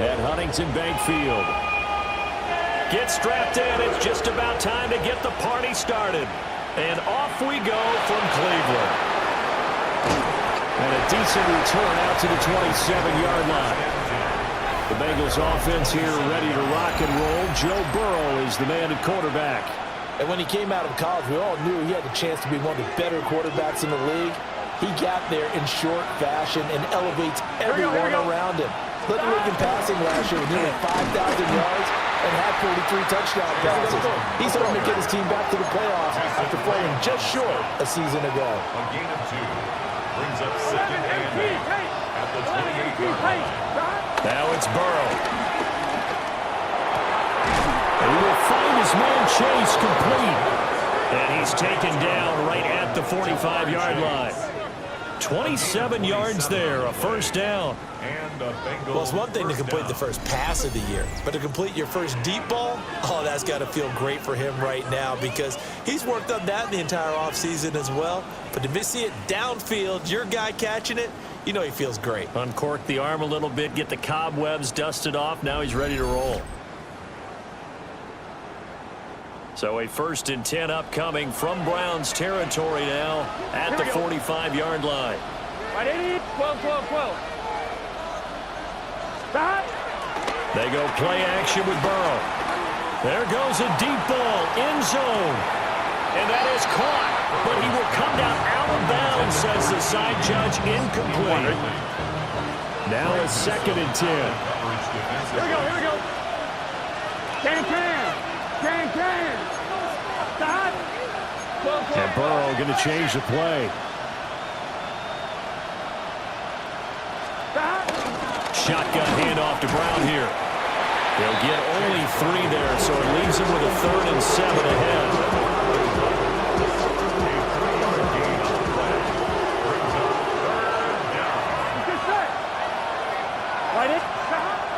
at Huntington Bank Field. Get strapped in. It's just about time to get the party started. And off we go from Cleveland. And a decent return out to the 27-yard line. The Bengals offense here ready to rock and roll. Joe Burrow is the man at quarterback. And when he came out of college, we all knew he had the chance to be one of the better quarterbacks in the league. He got there in short fashion and elevates everyone around him. Led the league in passing last year with nearly 5,000 yards and had 43 touchdown passes. He's hoping to get his team back to the playoffs after falling just short a season ago. A gain of 2 brings up second and 8 at the 28-yard line. Now it's Burrow. And he will find his man Chase complete. And he's taken down right at the 45-yard line. 27 yards there, a first down. Well, it's one thing to complete the first pass of the year, but to complete your first deep ball, oh, that's got to feel great for him right now because he's worked on that the entire offseason as well. But to see it downfield, your guy catching it, you know he feels great. Uncork the arm a little bit, get the cobwebs dusted off. Now he's ready to roll. So a 1st and 10 upcoming from Browns territory now at the 45-yard line. Right, 12. They go play action with Burrow. There goes a deep ball, end zone. And that is caught, but he will come down out of bounds, says the side judge, incomplete. Now a 2nd and 10. Here we go. Can. Stop. And Burrow going to change the play. Shotgun handoff to Brown here. They'll get only 3 there, so it leaves him with a 3rd and 7 ahead.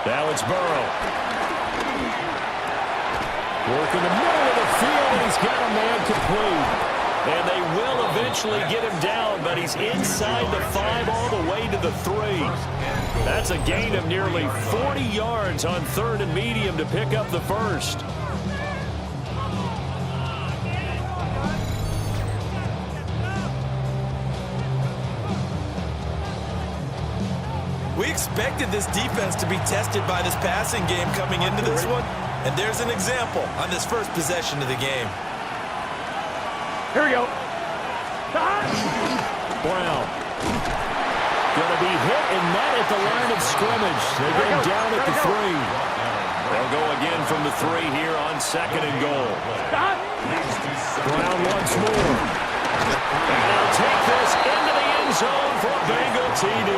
Now it's Burrow. Working the middle of the field, and he's got a man complete. And they will eventually get him down, but he's inside the 5 all the way to the 3. That's a gain of nearly 40 yards on 3rd and medium to pick up the first. We expected this defense to be tested by this passing game coming into this one, and there's an example on this first possession of the game. Here we go. Brown. Going to be hit and met at the line of scrimmage. They go down at the 3. They'll go again from the 3 here on 2nd and goal. Brown once more. And they'll take this into the end zone for a Bengal TD.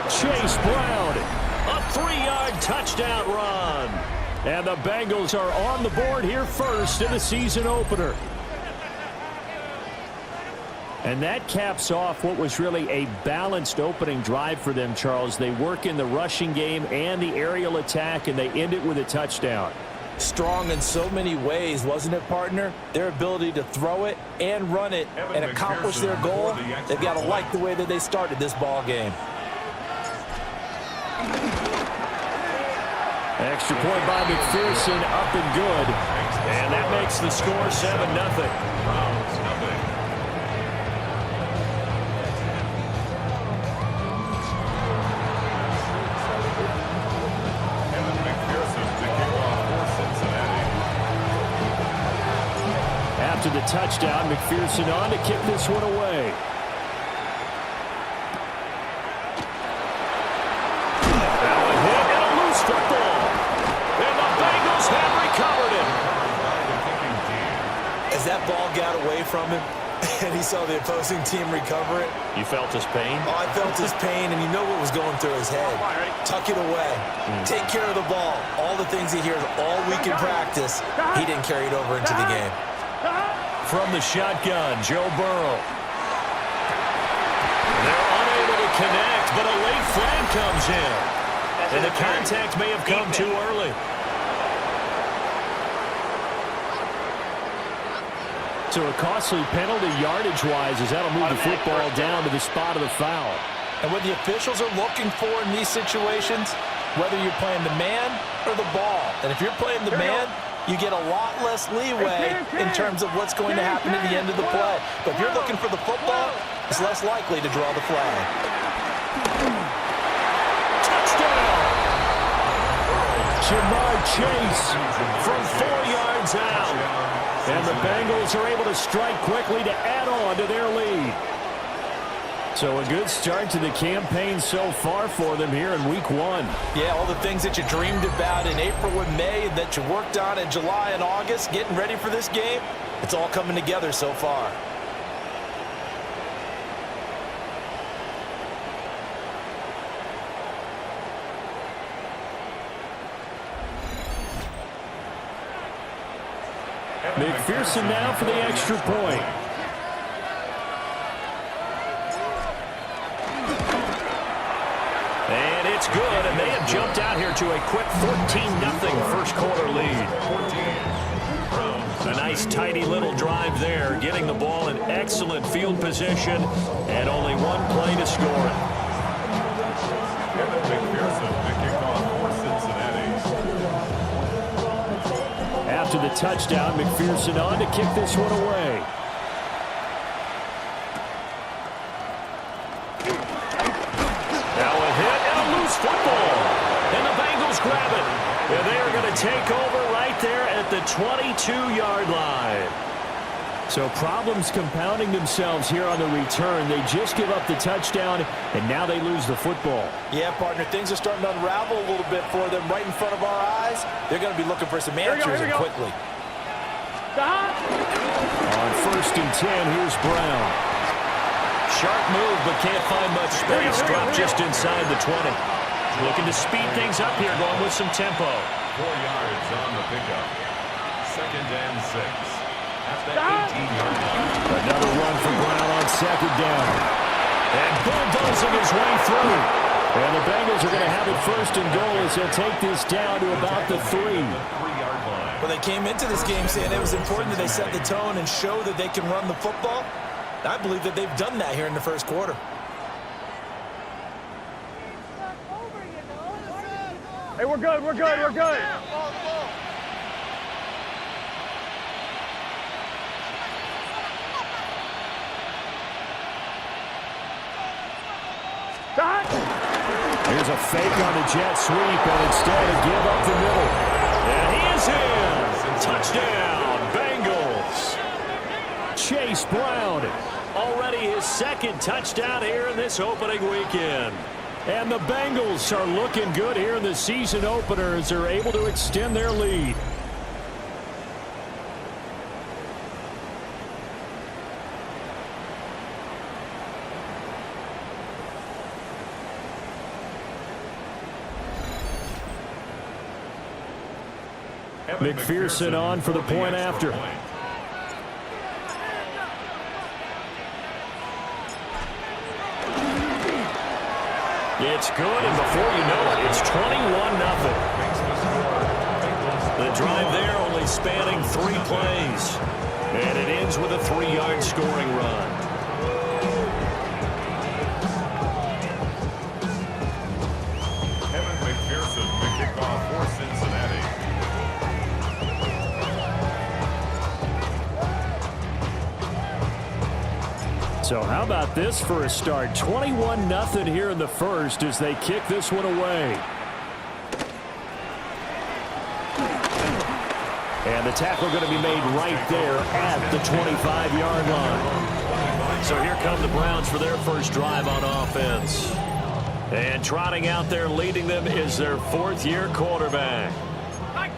Chase Brown, a 3-yard touchdown run. And the Bengals are on the board here first in the season opener. And that caps off what was really a balanced opening drive for them, Charles. They work in the rushing game and the aerial attack, and they end it with a touchdown. Strong in so many ways, wasn't it, partner? Their ability to throw it and run it and accomplish their goal, they've got to like the way that they started this ball game. Extra point by McPherson, up and good. And that makes the score 7-0. After the touchdown, McPherson on to kick this one away. Now a hit and a loose football. And the Bengals have recovered it. As that ball got away from him and he saw the opposing team recover it. You felt his pain? Oh, I felt his pain, and you know what was going through his head. Tuck it away. Take care of the ball. All the things he hears all week in practice, he didn't carry it over into the game. From the shotgun, Joe Burrow. They're unable to connect, but a late flag comes in. And the contact may have come too early. So a costly penalty yardage-wise as that'll move the football down to the spot of the foul. And what the officials are looking for in these situations, whether you're playing the man or the ball. And if you're playing the man, you get a lot less leeway in terms of what's going to happen at the end of the play. But if you're looking for the football, it's less likely to draw the flag. Touchdown! Jamar Chase from 4 yards out. And the Bengals are able to strike quickly to add on to their lead. So a good start to the campaign so far for them here in week 1. Yeah, all the things that you dreamed about in April and May and that you worked on in July and August, getting ready for this game, it's all coming together so far. McPherson now for the extra point. And it's good, and they have jumped out here to a quick 14-0 first quarter lead. A nice tidy little drive there, getting the ball in excellent field position, and only one play to score it. McPherson, the kickoff for Cincinnati. After the touchdown, McPherson on to kick this one away. Football, and the Bengals grab it, and they are going to take over right there at the 22-yard line. So problems compounding themselves here on the return. They just give up the touchdown, and now they lose the football. Yeah, partner, things are starting to unravel a little bit for them right in front of our eyes. They're going to be looking for some answers and quickly. On 1st and 10, here's Brown. Sharp move, but can't find much space. Drop just inside the 20. Looking to speed things up here, going with some tempo. 4 yards on the pickup. 2nd and 6. At the 18-yard line. Another run for Brown on 2nd down. And bulldozing his way through. And the Bengals are going to have it 1st and goal as they'll take this down to about the 3. Well, they came into this game saying it was important that they set the tone and show that they can run the football. I believe that they've done that here in the first quarter. Hey, we're good, we're good, we're good. Here's a fake on the jet sweep, and instead a give up the middle. And he is in. Touchdown, Bengals. Chase Brown, already his 2nd touchdown here in this opening weekend. And the Bengals are looking good here in the season opener as they're able to extend their lead. McPherson on for the point after. It's good, and before you know it, it's 21-0. The drive there only spanning 3 plays. And it ends with a 3-yard scoring run. McPherson, the kickoff for Cincinnati. So how about this for a start? 21-0 here in the first as they kick this one away. And the tackle going to be made right there at the 25-yard line. So here come the Browns for their first drive on offense. And trotting out there leading them is their 4th-year quarterback.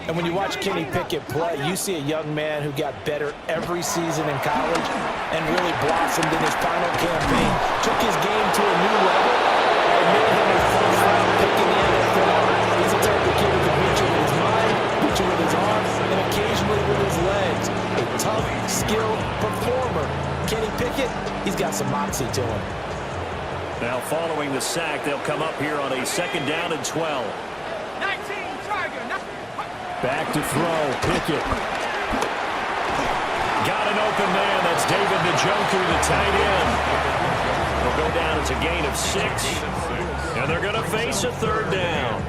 And when you watch Kenny Pickett play, you see a young man who got better every season in college and really blossomed in his final campaign. Took his game to a new level and made him a first-round pick in the NFL. He's the type of kid who can beat you with his mind, beat you with his arms, and occasionally with his legs. A tough, skilled performer. Kenny Pickett, he's got some moxie to him. Now following the sack, they'll come up here on a 2nd down and 12. Back to throw, Pickett. Got an open man, that's David Njoku, the tight end. It'll go down as a gain of 6. And they're going to face a third down.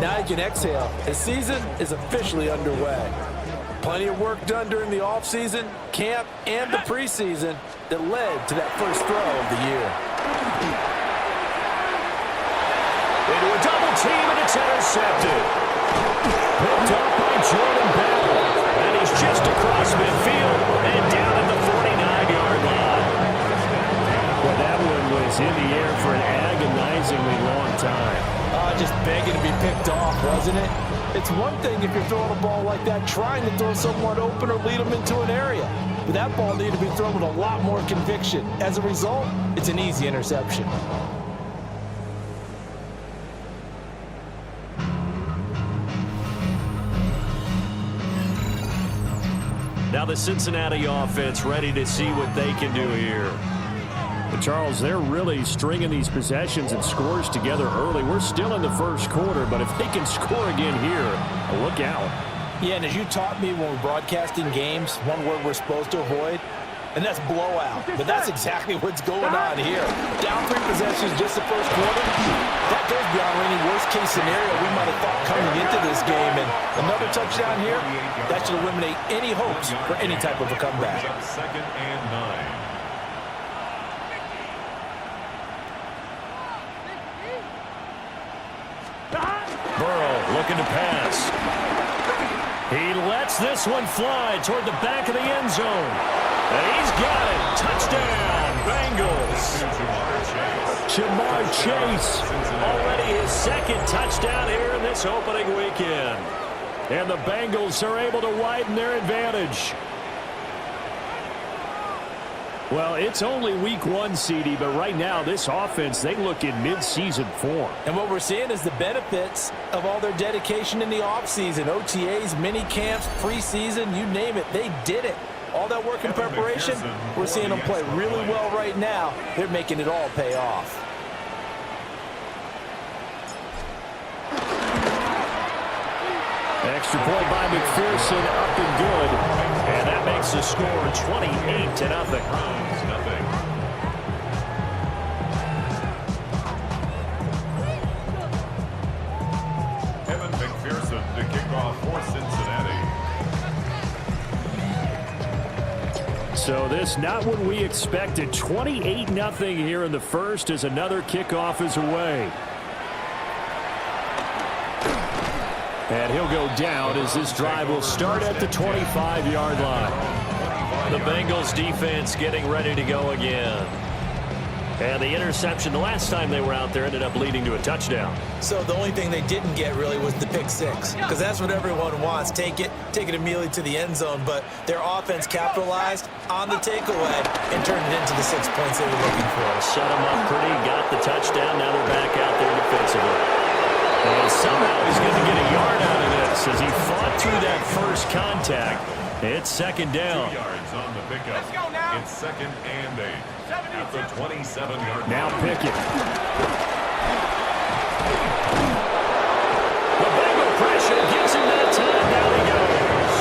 Now you can exhale. The season is officially underway. Plenty of work done during the offseason, camp, and the preseason that led to that first throw of the year. Into a double team, and it's intercepted. Picked up by Jordan Bell. And he's just across midfield and down at the 49-yard line. Well, that one was in the air for an agonizingly long time. Just begging to be picked off, wasn't it? It's one thing if you're throwing a ball like that, trying to throw someone open or lead them into an area. But that ball needed to be thrown with a lot more conviction. As a result, it's an easy interception. Now the Cincinnati offense ready to see what they can do here. But Charles, they're really stringing these possessions and scores together early. We're still in the first quarter, but if they can score again here, look out. Yeah, and as you taught me when we're broadcasting games, one word we're supposed to avoid, and that's blowout. But that's exactly what's going on here. Down 3 possessions just the first quarter. That goes beyond any worst-case scenario we might have thought coming into this game. And another touchdown here, that should eliminate any hopes for any type of a comeback. Second and 9. Burrow looking to pass. He lets this one fly toward the back of the end zone. And he's got it. Touchdown, Bengals. Jamar Chase. Already his second touchdown here in this opening weekend. And the Bengals are able to widen their advantage. Well, it's only week 1, CD, but right now this offense, they look in mid-season form. And what we're seeing is the benefits of all their dedication in the offseason. OTAs, mini camps, preseason, you name it, they did it. All that work in preparation, we're seeing them play really well right now. They're making it all pay off. Extra point by McPherson, up and good. And that makes the score 28-0. McPherson to kick off for Cincinnati. So this not what we expected. 28-0 here in the first as another kickoff is away. And he'll go down as this drive will start at the 25-yard line. The Bengals defense getting ready to go again. And the interception the last time they were out there ended up leading to a touchdown. So the only thing they didn't get really was the pick 6, because that's what everyone wants. Take it immediately to the end zone, but their offense capitalized on the takeaway and turned it into the 6 points they were looking for. Set them up pretty, got the touchdown, now they're back out there defensively. And somehow he's going to get a yard out of this as he fought through that first contact. It's second down. 2 yards on the pickup. Let's go now. It's second and 8 at the 27-yard line. Now Pickett. The Bengal pressure gives him that time. Down he goes.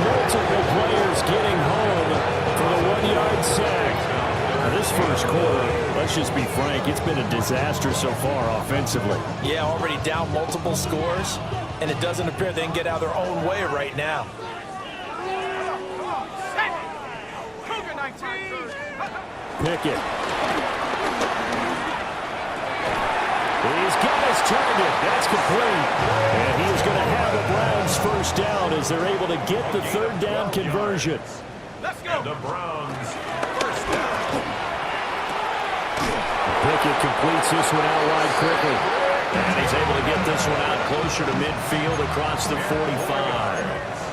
Multiple players getting home for the 1-yard sack. Now this first quarter, let's just be frank, it's been a disaster so far offensively. Yeah, already down multiple scores, and it doesn't appear they can get out of their own way right now. Pickett. He's got his target. That's complete. And he's going to have the Browns first down as they're able to get the third down conversion. Let's go. The Browns first down. Pickett completes this one out wide quickly. And he's able to get this one out closer to midfield across the 45.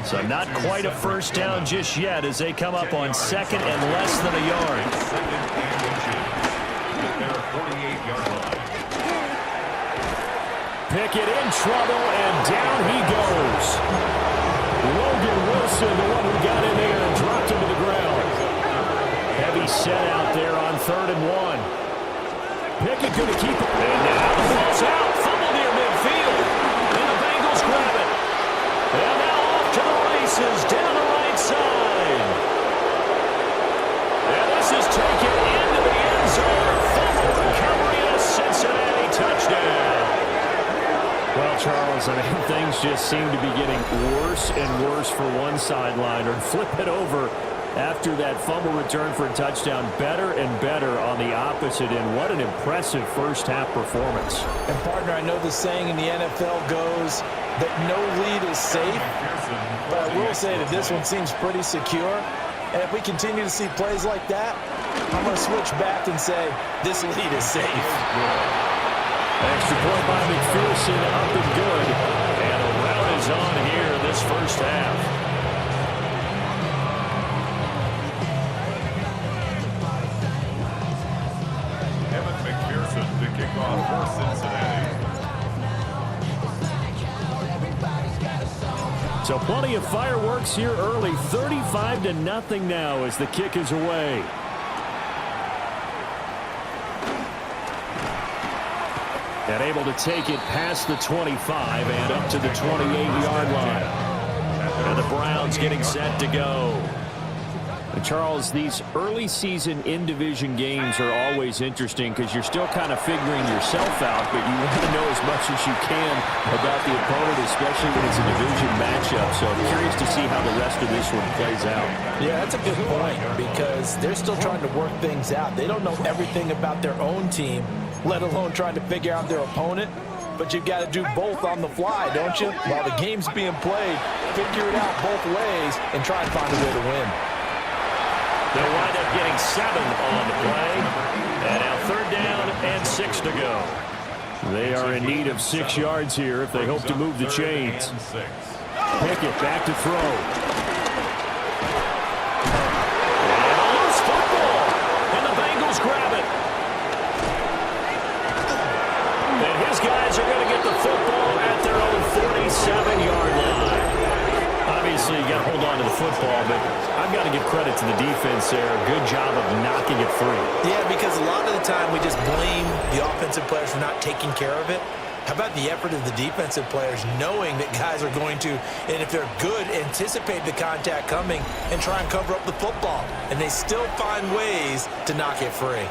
So not quite a first down just yet as they come up on second and less than a yard. Second and inches at their 48-yard line. Pickett in trouble, and down he goes. Logan Wilson, the one who got in there and dropped him to the ground. Heavy set out there on 3rd and 1. Pickett going to keep it. And now the ball's out. Fumble near midfield. And the Bengals grab it. And now off to the races down the right side. And this is taken in. Charles, I mean, things just seem to be getting worse and worse for one sideline, or flip it over after that fumble return for a touchdown. Better and better on the opposite end. What an impressive first-half performance. And, partner, I know the saying in the NFL goes that no lead is safe, but I will say that this one seems pretty secure. And if we continue to see plays like that, I'm going to switch back and say this lead is safe. Extra point by McPherson, up and good. And a rout is on here this first half. Evan McPherson to kick off for Cincinnati. So plenty of fireworks here early. 35-0 now as the kick is away. And able to take it past the 25 and up to the 28-yard line. And the Browns getting set to go. And Charles, these early season in-division games are always interesting because you're still kind of figuring yourself out, but you want to know as much as you can about the opponent, especially when it's a division matchup. So I'm curious to see how the rest of this one plays out. Yeah, that's a good point because they're still trying to work things out. They don't know everything about their own team, let alone trying to figure out their opponent. But you've got to do both on the fly, don't you? While the game's being played, figure it out both ways and try and find a way to win. They wind up getting 7 on the play. And now 3rd down and 6 to go. They are in need of 6 yards here if they hope to move the chains. Pickett back to throw. And a loose football. And the Bengals grab it. And his guys are going to get the football at their own 47-yard line. Obviously, you got to hold on to the football, but I've got to give credit to the defense there. Good job of knocking it free. Yeah, because a lot of the time we just blame the offensive players for not taking care of it. How about the effort of the defensive players knowing that guys are going to, and if they're good, anticipate the contact coming and try and cover up the football. And they still find ways to knock it free.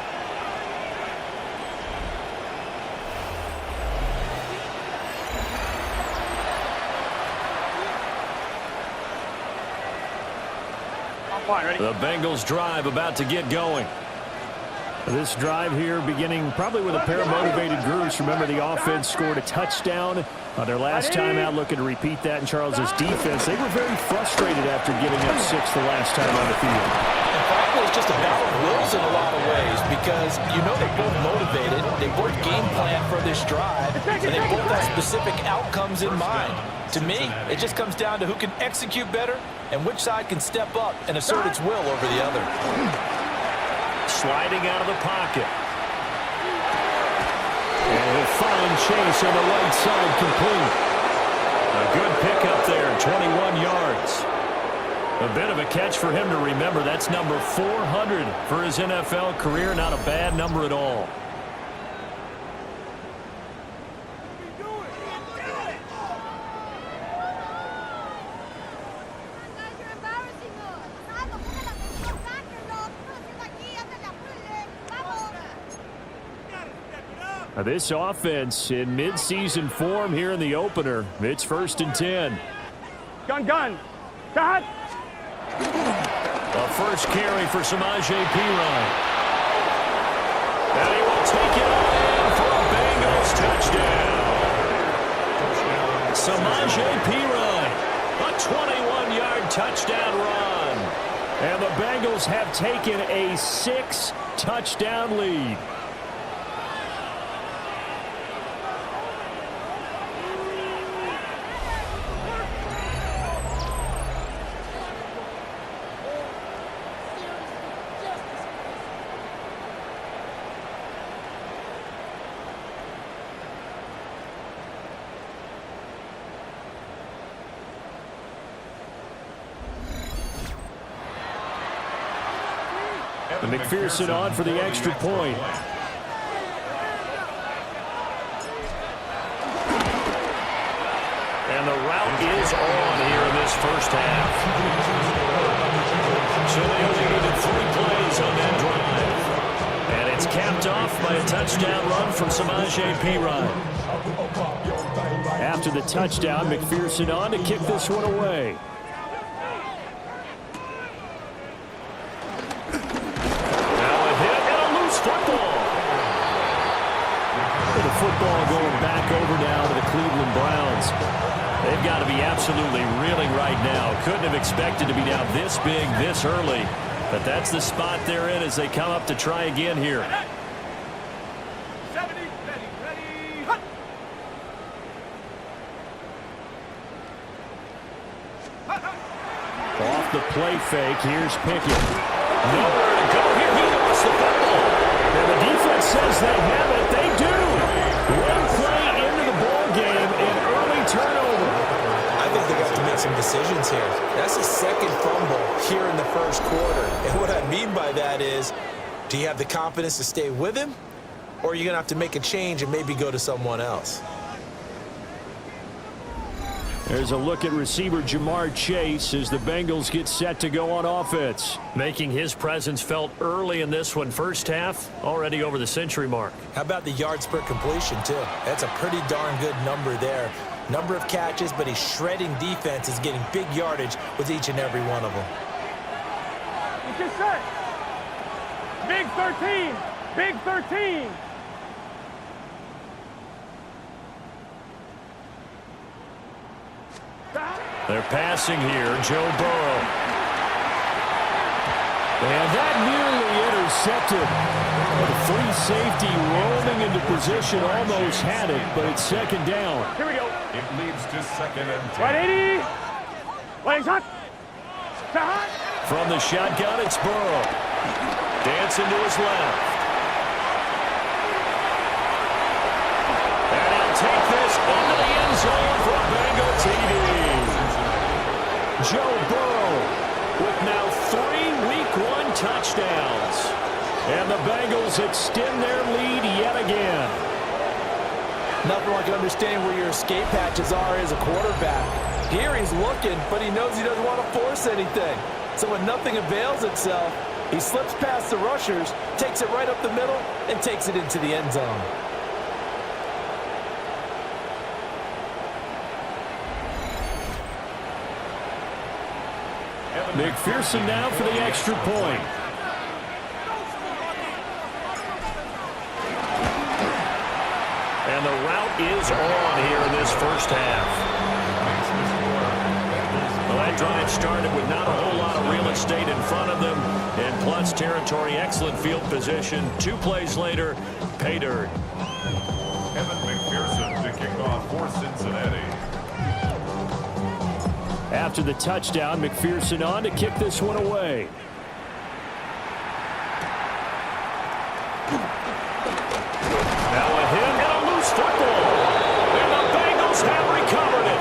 The Bengals drive about to get going. This drive here beginning probably with a pair of motivated groups. Remember, the offense scored a touchdown on their last time out, looking to repeat that in Charles's defense. They were very frustrated after giving up 6 the last time on the field. In fact, it's just a battle of wills in a lot of ways because you know they're both motivated, they both game plan for this drive, and they both have specific outcomes in mind. To me, it just comes down to who can execute better and which side can step up and assert its will over the other. Sliding out of the pocket. And he'll find Chase on the right side complete. A good pickup there, 21 yards. A bit of a catch for him to remember. That's number 400 for his NFL career. Not a bad number at all. This offense in mid-season form here in the opener. It's 1st and 10. Gun. Shot. A first carry for Samaje Perine. And he will take it in for a Bengals touchdown. Samaje Perine, a 21-yard touchdown run. And the Bengals have taken a 6-touchdown lead. McPherson on for the extra point. And the route is on here in this first half. So they only needed 3 plays on that drive. And it's capped off by a touchdown run from Samaje Perine. After the touchdown, McPherson on to kick this one away. Now a hit and a loose football. The football going back over now to the Cleveland Browns. They've got to be absolutely reeling right now. Couldn't have expected to be down this big, this early. But that's the spot they're in as they come up to try again here. 70, ready, hut. Off the play fake, here's Pickett. Nowhere to go here, he lost the football. And the defense says they have it, they do. One play into the ball game, an early turnover. I think they got to make some decisions here. That's a second fumble here in the first quarter. And what I mean by that is, do you have the confidence to stay with him? Or are you going to have to make a change and maybe go to someone else? There's a look at receiver Jamar Chase as the Bengals get set to go on offense. Making his presence felt early in this one. First half, already over the century mark. How about the yards per completion, too? That's a pretty darn good number there. Number of catches, but he's shredding defense, is getting big yardage with each and every one of them. Get set. Big 13. Big 13. They're passing here, Joe Burrow. And that nearly intercepted. The free safety roaming into position, almost had it, but it's second down. Here we go. It leads to 2nd and 10. Right 80. Legs hot. Hot. From the shotgun, it's Burrow. Dancing to his left. And he'll take this into the end zone for a Bengal TD. Joe Burrow with now 3 Week 1 touchdowns. And the Bengals extend their lead yet again. Nothing like understanding where your escape patches are as a quarterback. Here he's looking, but he knows he doesn't want to force anything. So when nothing avails itself, he slips past the rushers, takes it right up the middle, and takes it into the end zone. McPherson now for the extra point. And the route is on here in this first half. Well, that drive started with not a whole lot of real estate in front of them, and plus territory, excellent field position. 2 plays later, pay dirt. Evan McPherson to kick off for Cincinnati. After the touchdown, McPherson on to kick this one away. Now a hit and a loose football. And the Bengals have recovered it.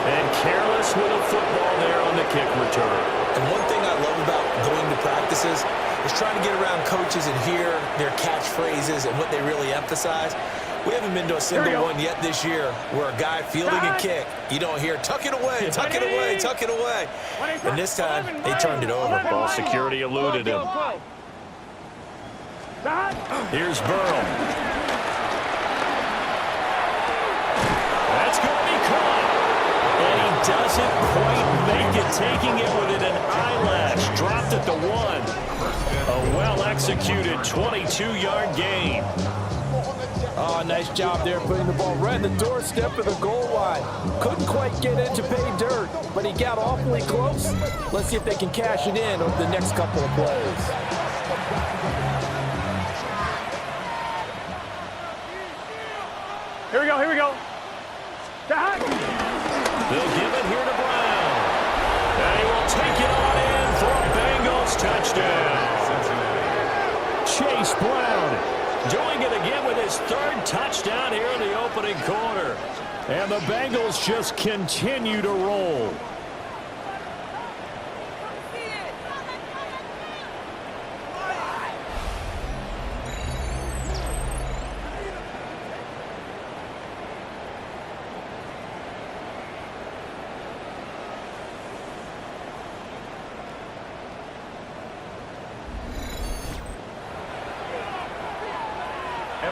And careless with a football there on the kick return. And one thing I love about going to practices is trying to get around coaches and hear their catchphrases and what they really emphasize. We haven't been to a single one yet this year where a guy fielding a kick, you don't hear, tuck it away, tuck it away, tuck it away. And this time, they turned it over. Ball security eluded him. Here's Burrow. That's going to be caught. And he doesn't quite make it, taking it within an eyelash. Dropped at the 1. A well-executed 22-yard gain. Oh, nice job there putting the ball right in the doorstep of the goal line. Couldn't quite get in to pay dirt, but he got awfully close. Let's see if they can cash it in over the next couple of plays. Here we go. Here we go. They'll give it here to Brown. And he will take it on in for a Bengals touchdown. Chase Brown doing it again with his 3rd touchdown here in the opening quarter. And the Bengals just continue to roll.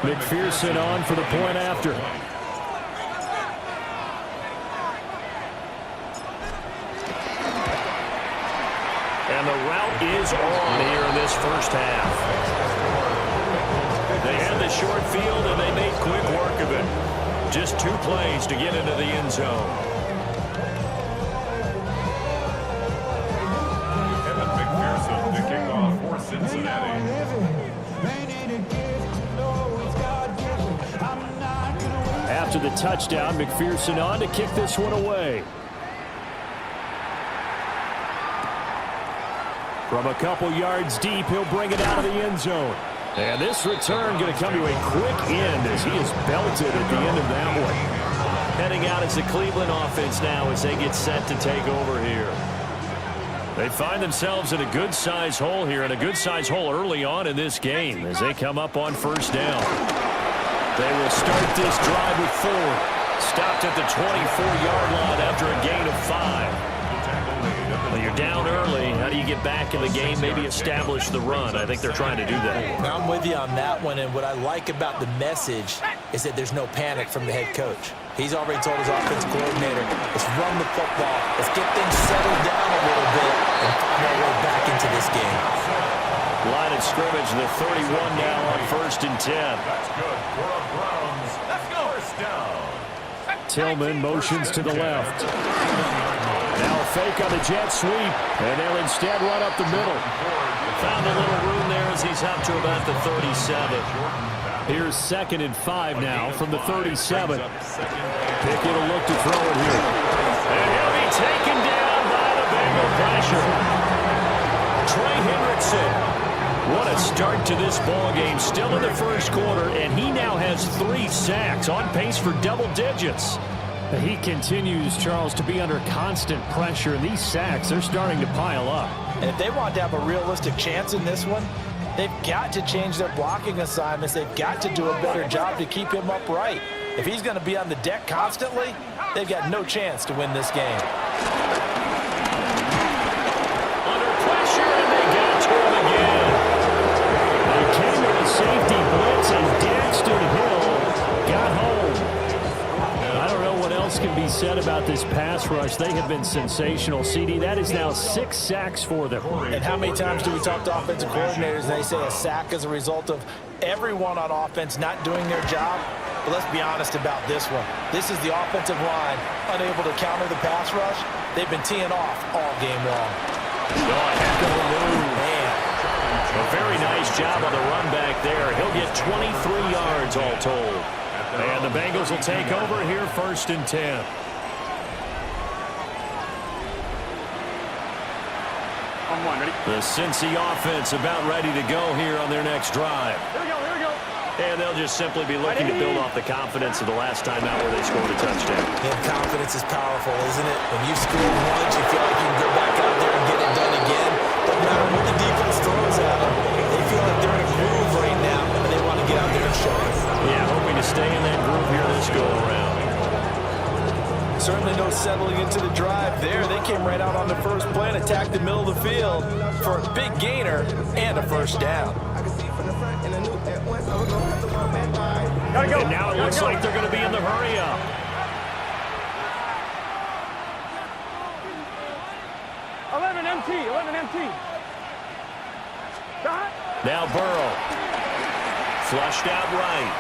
McPherson on for the point after. And the route is on here in this first half. They had the short field, and they made quick work of it. Just 2 plays to get into the end zone. Kevin McPherson to kick off for Cincinnati. After the touchdown, McPherson on to kick this one away. From a couple yards deep, he'll bring it out of the end zone. And this return going to come to a quick end as he is belted at the end of that one. Heading out as the Cleveland offense now as they get set to take over here. They find themselves in a good-sized hole here, and a good-sized hole early on in this game as they come up on first down. They will start this drive with 4. Stopped at the 24-yard line after a gain of 5. Well, you're down early. How do you get back in the game, maybe establish the run? I think they're trying to do that. I'm with you on that one, and what I like about the message is that there's no panic from the head coach. He's already told his offensive coordinator, let's run the football, let's get things settled down a little bit, and find our way back into this game. Line of scrimmage, the 31 now on 1st and 10. That's good for a Browns. Let's go. First down. Tillman motions to the left. Now a fake on the jet sweep, and they'll instead run up the middle. Found a little room there as he's up to about the 37. Here's 2nd and 5 now from the 37. Pickett will look to throw it here. And he'll be taken down by the Bengal pressure. Trey Hendrickson. What a start to this ball game. Still in the first quarter, and he now has 3 sacks, on pace for double digits. He continues, Charles, to be under constant pressure, and these sacks, they're starting to pile up. And if they want to have a realistic chance in this one, they've got to change their blocking assignments. They've got to do a better job to keep him upright. If he's going to be on the deck constantly, they've got no chance to win this game. Under pressure, and they got to him again. They came with a safety blitz, and Daxton Hill got home. I don't know what else can be said about this pass rush. They have been sensational, CD. That is now 6 sacks for them. And how many times do we talk to offensive coordinators and they say a sack is a result of everyone on offense not doing their job? But let's be honest about this one. This is the offensive line unable to counter the pass rush. They've been teeing off all game long. Oh, heck of a move. Man. A very nice job on the run back there. He'll get 23 yards all told. And the Bengals will take over here 1st and 10. On 1, ready? The Cincy offense about ready to go here on their next drive. Here we go, here we go. And they'll just simply be looking to build off the confidence of the last time out where they scored a touchdown. And confidence is powerful, isn't it? When you score once, you feel like you can go back out there and get it done again. But no matter what the defense throws at them, they feel like they're in a groove right now, and they want to get out there and show it. Yeah, hoping to stay in that groove here this go-around. Certainly no settling into the drive there. They came right out on the first play and attacked the middle of the field for a big gainer and a first down. Gotta go. And now it looks like they're going to be in the hurry-up. Eleven MT. Shot. Now Burrow. Flushed out right.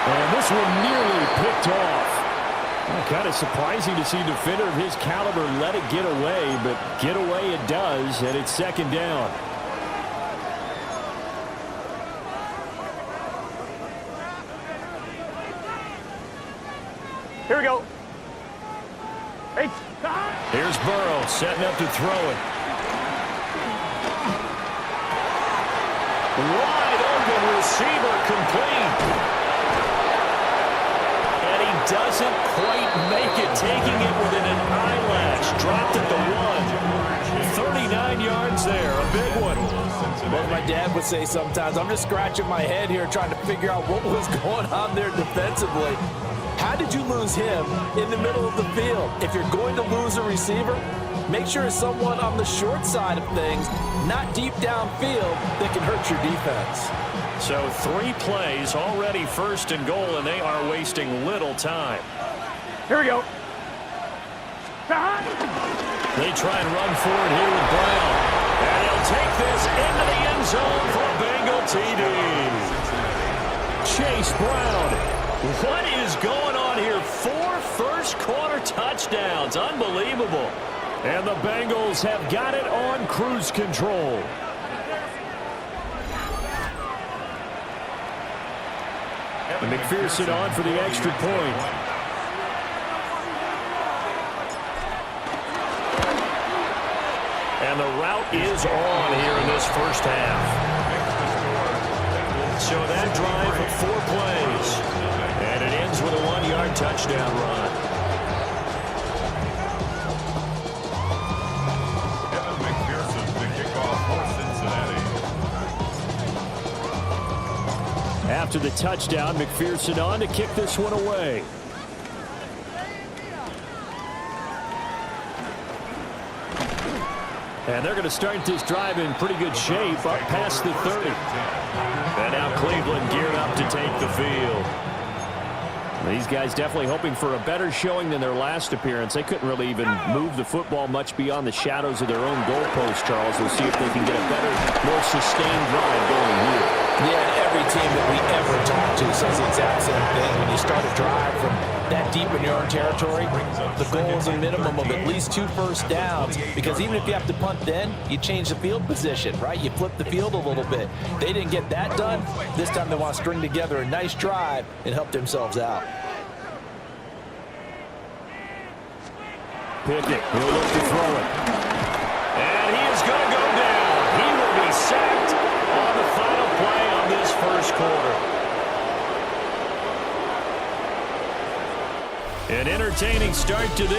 And this one nearly picked off. Well, kind of surprising to see a defender of his caliber let it get away, but get away it does, and it's 2nd down. Here we go. Hey, Here's Burrow setting up to throw it. Wide open receiver complete. And he doesn't quite make it, taking it within an eyelash. Dropped at the 1. 39 yards there, a big one. Well, my dad would say sometimes, I'm just scratching my head here trying to figure out what was going on there defensively. How did you lose him in the middle of the field? If you're going to lose a receiver, make sure it's someone on the short side of things, not deep downfield, that can hurt your defense. So 3 plays, already 1st and goal, and they are wasting little time. here we go. They try and run for it here with Brown. And he'll take this into the end zone for a Bengal TD. Chase Brown. What is going on here? 4 first-quarter touchdowns. Unbelievable. And the Bengals have got it on cruise control. McPherson on for the extra point. And the route is on here in this first half. So that drive of 4 plays. And it ends with a 1-yard touchdown run. McPherson, the kickoff for Cincinnati. After the touchdown, McPherson on to kick this one away. And they're going to start this drive in pretty good shape up past the 30. And now Cleveland geared up to take the field. These guys definitely hoping for a better showing than their last appearance. They couldn't really even move the football much beyond the shadows of their own goalpost, Charles. We'll see if they can get a better, more sustained drive going here. Yeah, and every team that we ever talk to says the exact same thing. When you start a drive from that deep in your own territory, the goal is a minimum of at least 2 first downs, because even if you have to punt then, you change the field position, right? You flip the field a little bit. They didn't get that done. This time they want to string together a nice drive and help themselves out. Pickett, he'll look to throw it. And he is going to go down. He will be sacked on the final play on this first quarter. An entertaining start to this.